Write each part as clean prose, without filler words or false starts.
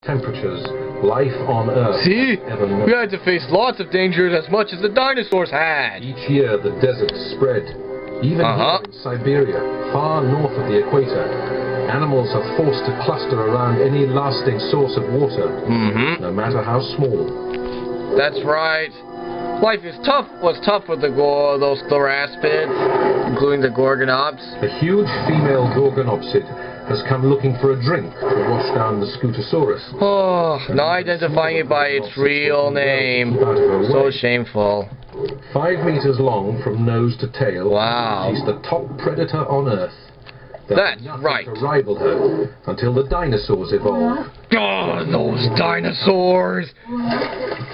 temperatures, life on Earth. See? We had to face lots of dangers as much as the dinosaurs had. Each year the deserts spread. Even here in Siberia, far north of the equator, animals are forced to cluster around any lasting source of water, no matter how small. That's right. Life was tough with those thoracids, including the Gorgonopts. The huge female Gorgonopsid has come looking for a drink to wash down the Scutosaurus. Oh, not identifying it by its real name. So shameful. 5 meters long from nose to tail. Wow. She's the top predator on Earth. That's right. To rival her until the dinosaurs evolved. Oh, those dinosaurs!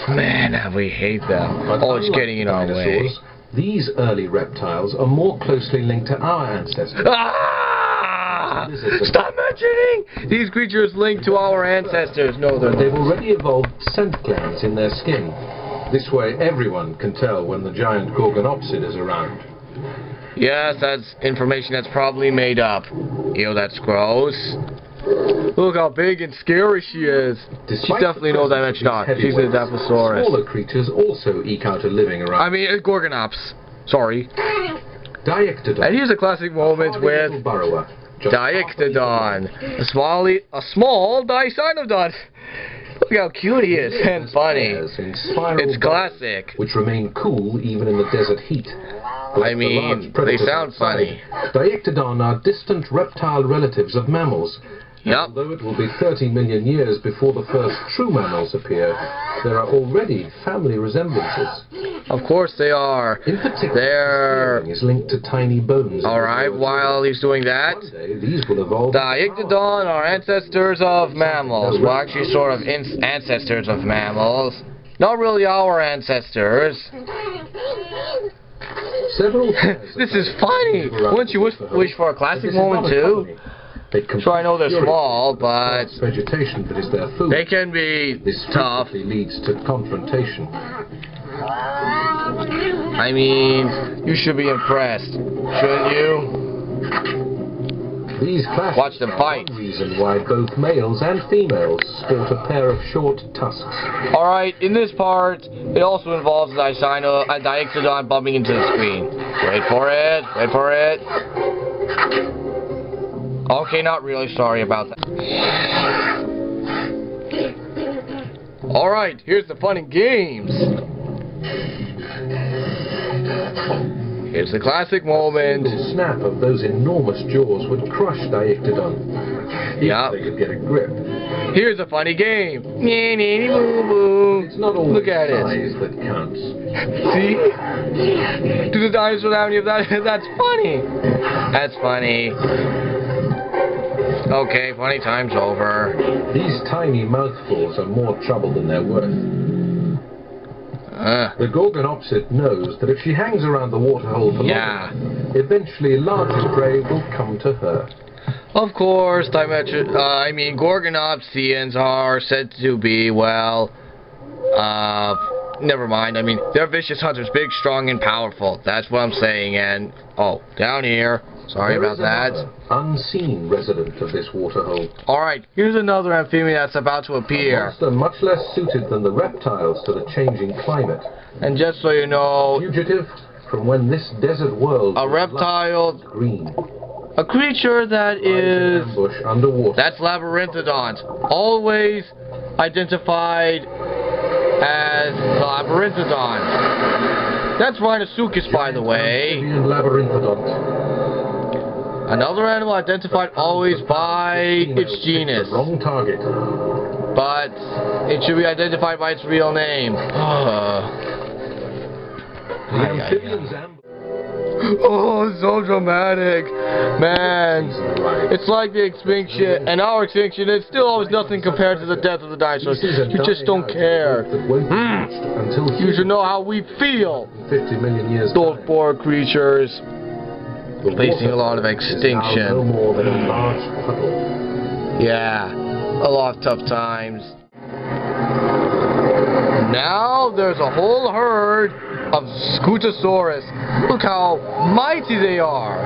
Man, how we hate them. Always getting in our way. These early reptiles are more closely linked to our ancestors. Ah! Stop mentioning! These creatures linked to our ancestors. No, they've already evolved scent glands in their skin. This way, everyone can tell when the giant Gorgonopsid is around. Yes, that's information that's probably made up. Ew, that's gross. Look how big and scary she is. She's definitely no dimension not. She's a Dilophosaurus. Smaller creatures also eke out a living around. I mean, Gorgonops. Sorry. Diectodon. And here's a classic moment with Diectodon. A small Dicynodon. Look how cute he is and funny. It's classic. Which remain cool even in the desert heat. I mean, they sound funny. Diectodon are distant reptile relatives of mammals. Yep. Although it will be 30 million years before the first true mammals appear, there are already family resemblances. Of course they are. In particular, hearing is linked to tiny bones. Alright, while he's doing that, these will evolve. Diectodon are ancestors of mammals. Well, actually sort of ancestors of mammals. Not really our ancestors. This is funny. Wouldn't you wish for a classic moment too? Sure, I know they're small, but vegetation that is their food. They can be tough. This leads to confrontation. I mean, you should be impressed, shouldn't you? These clashes Watch them fight. Are one reason why both males and females sport a pair of short tusks. Alright, in this part, it also involves a Diectodon bumping into the screen. Wait for it, wait for it. Okay, not really, sorry about that. Alright, here's the fun and games. Here's the classic moment. The snap of those enormous jaws would crush Diectodon. If they could get a grip. Here's a funny game. It's not all Look at size it. that counts. See? Do the dinosaurs have any of that? That's funny. That's funny. Okay, funny time's over. These tiny mouthfuls are more trouble than they're worth. The Gorgonopsid knows that if she hangs around the waterhole for long, eventually larger prey will come to her. Of course, Gorgonopsians are said to be, well, never mind. I mean, they're vicious hunters, big, strong, and powerful. That's what I'm saying. And, oh, down here. Sorry about that. Unseen resident of this waterhole. Alright, here's another amphibian that's about to appear. A monster much less suited than the reptiles to the changing climate. And just so you know, fugitive from when this desert world a reptile, green. A creature that is underwater. That's Labyrinthodont. Always identified as Labyrinthodon. That's Rhinosuchus, by the way. Labyrinthodont. Another animal identified always by its genus. Wrong target. But it should be identified by its real name. Oh, so dramatic. Man, it's like the extinction, and our extinction is still always nothing compared to the death of the dinosaurs. You just don't care. You should know how we feel. 50 million years. Those poor creatures. Facing a lot of extinction. No more than a large puddle. Yeah, a lot of tough times. Now there's a whole herd of Scutosaurus. Look how mighty they are.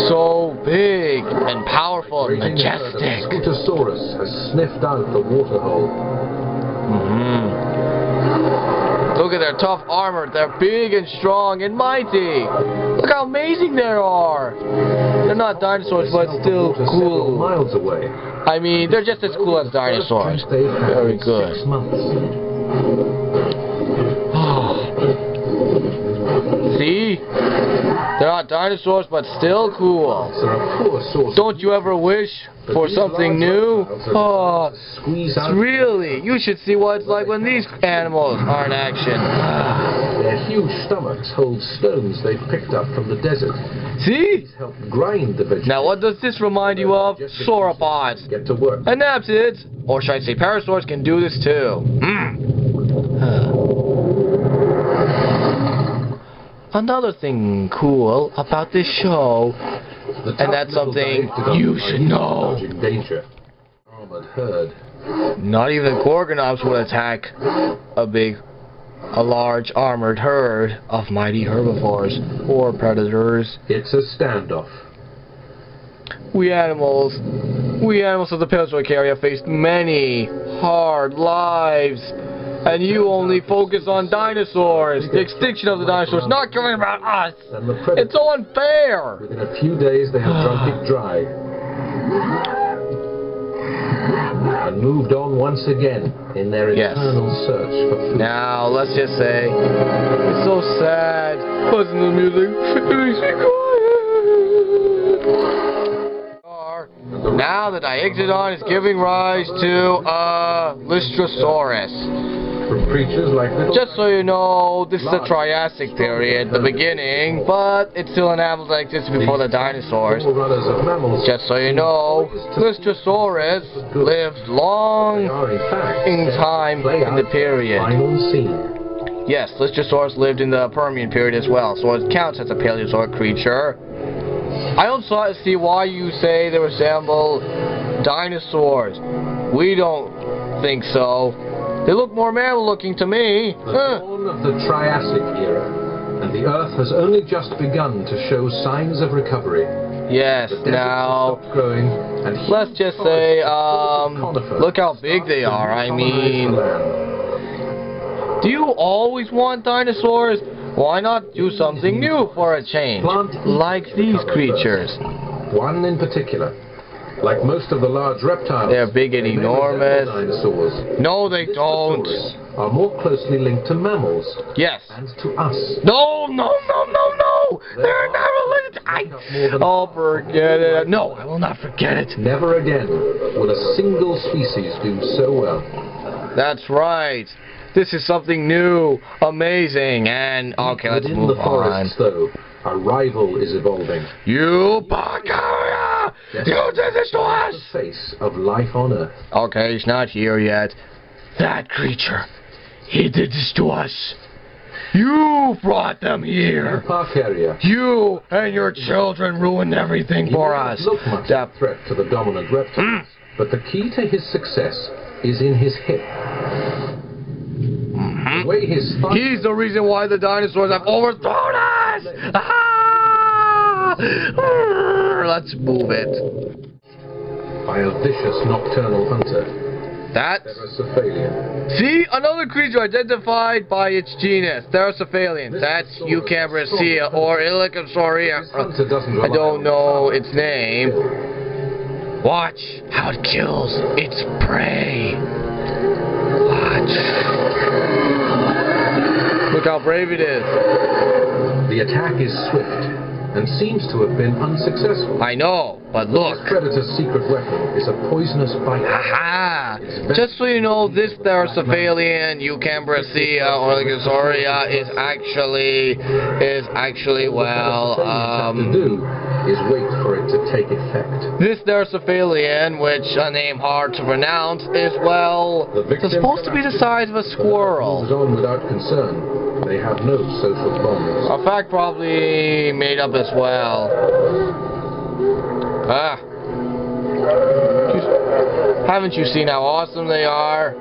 So big and powerful and majestic. Scutosaurus has sniffed out the waterhole. Look at their tough armor. They're big and strong and mighty. Look how amazing they are. They're not dinosaurs, but still cool. Miles away. I mean, they're just as cool as dinosaurs. Very good. 6 months. See? They're not dinosaurs, but still cool. Don't you ever wish for something new? Oh, really? You should see what it's like when these animals are in action. Their huge stomachs hold stones they've picked up from the desert. See? These help grind the vegetation. Now, what does this remind you of? Sauropods. Get to work. And that's it. Or should I say, parasaurs can do this too. Another thing cool about this show, and that's something you should know. Danger. Armored herd. Not even Gorgonops would attack a large armored herd of mighty herbivores or predators. It's a standoff. We animals of the Paleozoic area faced many hard lives. And you only focus on dinosaurs. The extinction of the dinosaurs, not caring about us. It's so unfair. Within a few days, they have drunk it dry. And moved on once again in their eternal search for food. Now, let's just say, it's so sad. Listen to the music. It makes me quiet. Now the Diexodon is giving rise to Lystrosaurus. From creatures like just so you know, this is the Triassic period, the beginning, but it's still an animal that existed before the dinosaurs. Just so you know, Lystrosaurus lived long in time in the period. Yes, Lystrosaurus lived in the Permian period as well, so it counts as a Paleozoic creature. I don't see why you say they resemble dinosaurs. We don't think so. They look more mammal-looking to me. The dawn of the Triassic era, and the Earth has only just begun to show signs of recovery. Yes, now, growing, and let's just say, look how big they are. I mean, do you always want dinosaurs? Why not do something new for a change, like these creatures? One in particular. Like most of the large reptiles, they're big and enormous. Dinosaurs. No, they don't. Are more closely linked to mammals. Yes. And to us. No. They're not related. I'll forget it. No, I will not forget it. Never again will a single species do so well. That's right. This is something new, amazing, and okay, let's move on. In the forests, though, a rival is evolving. You bugger! You did this to us! The face of life on Earth. Okay, he's not here yet. That creature, he did this to us. You brought them here. Park area. You and your children ruined everything for us. Look much a threat to the dominant reptiles, but the key to his success is in his hip. The way he's the reason why the dinosaurs have overthrown us! Ah! Let's move it. By a vicious nocturnal hunter. That's... Therocephalian. See? Another creature identified by its genus. Therocephalian. That's Eucambracea or Ilicosauria. I don't know its name. Watch how it kills its prey. Watch. Look how brave it is. The attack is swift and seems to have been unsuccessful. I know, but look. This predator's secret weapon is a poisonous bite. Aha! Just so you know, this Therocephalian Eucambracea or Ilicosauria is actually well, is wait for it to take effect. This Therocephalian, which a name hard to pronounce, is well, it's supposed to be the size of a squirrel. Moves on without concern. They have no social bonds. A fact probably made up as well. Haven't you seen how awesome they are?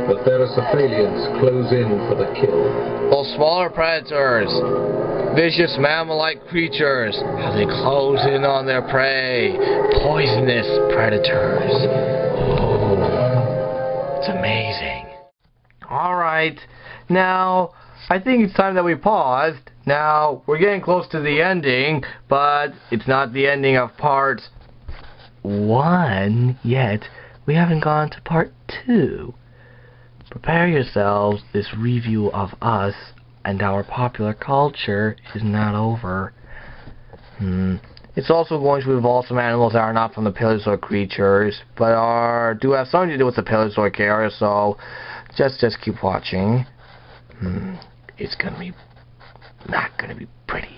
The Therocephalians close in for the kill. Those smaller predators, vicious mammal-like creatures, how they close in on their prey. Poisonous predators. Oh, it's amazing. Alright, now, I think it's time that we paused. Now, we're getting close to the ending, but it's not the ending of part 1 yet. We haven't gone to part 2. Prepare yourselves, this review of us and our popular culture is not over. It's also going to involve some animals that are not from the Paleozoic creatures, but do have something to do with the Paleozoic era, so just keep watching. It's not gonna be pretty.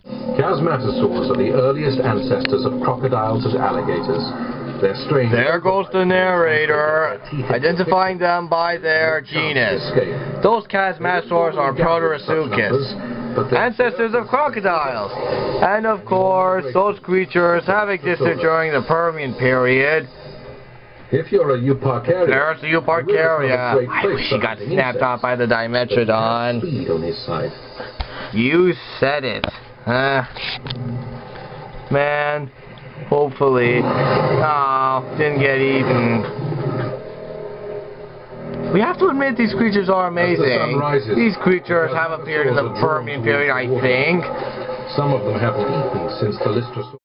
Chasmatosaurs are the earliest ancestors of crocodiles and alligators. They're strange. There goes the narrator, identifying them by their genus. Those chasmatosaurs are Proterosuchus, ancestors of crocodiles. And of course, those creatures have existed during the Permian period. If you're a euparcharia, there's the euparcharia. I wish he got snapped off by the Dimetrodon. You said it. Man, hopefully. Oh, didn't get eaten. We have to admit these creatures are amazing. These creatures have appeared in the Permian period, I think. Some of them haven't eaten since the Lystrosaurus.